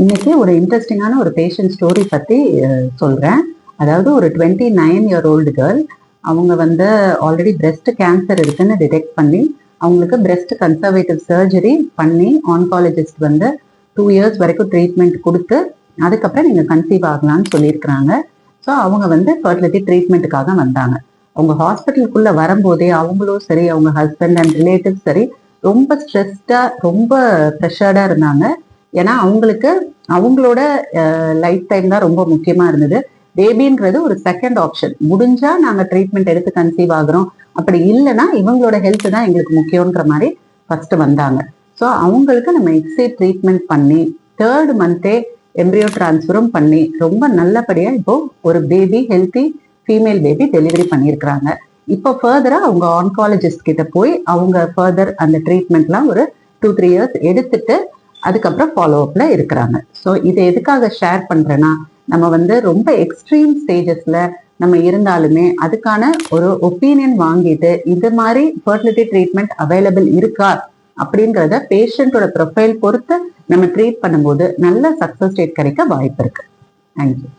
இன்னைக்கு ஒரு இன்ட்ரெஸ்டிங்கான ஒரு பேஷண்ட் ஸ்டோரி பத்தி சொல்றேன். அதாவது ஒரு 29-year-old கேர்ள். அவங்க வந்து ஆல்ரெடி பிரெஸ்ட் கேன்சர் இருக்குன்னு டிடெக்ட் பண்ணி அவங்களுக்கு பிரெஸ்ட் கன்சர்வேட்டிவ் சர்ஜரி பண்ணி ஆன்காலஜிஸ்ட் வந்து 2 years வரைக்கும் ட்ரீட்மெண்ட் கொடுத்து அதுக்கப்புறம் நீங்க கன்சீவ் ஆகலாம்னு சொல்லியிருக்கிறாங்க. ஸோ அவங்க வந்து ஃபர்டிலிட்டி ட்ரீட்மெண்ட்டுக்காக வந்தாங்க. அவங்க ஹாஸ்பிட்டலுக்குள்ள வரும்போதே அவங்களும் சரி, அவங்க ஹஸ்பண்ட் அண்ட் ரிலேட்டிவ் சரி, ரொம்ப ஸ்ட்ரெஸ்டா, ரொம்ப ப்ரெஷர்டா இருந்தாங்க. ஏன்னா அவங்களுக்கு அவங்களோட லைஃப் டைம் தான் ரொம்ப முக்கியமா இருந்தது. பேபின்றது ஒரு செகண்ட் ஆப்ஷன். முடிஞ்சா நாங்க ட்ரீட்மெண்ட் எடுத்து கன்சீவ் ஆகுறோம், அப்படி இல்லைன்னா இவங்களோட ஹெல்த் தான் எங்களுக்கு முக்கியம்ன்ற மாதிரி ஃபர்ஸ்ட் வந்தாங்க. ஸோ அவங்களுக்கு நம்ம எக்ஸே ட்ரீட்மெண்ட் பண்ணி 3rd மந்தே எம்ப்ரியோ டிரான்ஸ்ஃபரும் பண்ணி ரொம்ப நல்லபடியா இப்போ ஒரு baby, healthy female baby delivery பண்ணியிருக்கிறாங்க. இப்போ ஃபர்தரா அவங்க ஆன்காலஜிஸ்ட் கிட்ட போய் அவங்க ஃபர்தர் அந்த ட்ரீட்மெண்ட்லாம் ஒரு 2-3 years எடுத்துட்டு அதுக்கப்புறம் ஃபாலோ அப்ல இருக்கிறாங்க. ஸோ இதை எதுக்காக ஷேர் பண்றேன்னா, நம்ம வந்து ரொம்ப எக்ஸ்ட்ரீம் ஸ்டேஜஸ்ல நம்ம இருந்தாலுமே அதுக்கான ஒரு ஒப்பீனியன் வாங்கிட்டு இது மாதிரி ஃபர்டிலிட்டி ட்ரீட்மெண்ட் அவைலபிள் இருக்கா அப்படின்றத பேஷண்டோட ப்ரொஃபைல் பொறுத்து நம்ம ட்ரீட் பண்ணும்போது நல்ல சக்சஸ் ரேட் கிடைக்க வாய்ப்பு இருக்கு. தேங்க்யூ.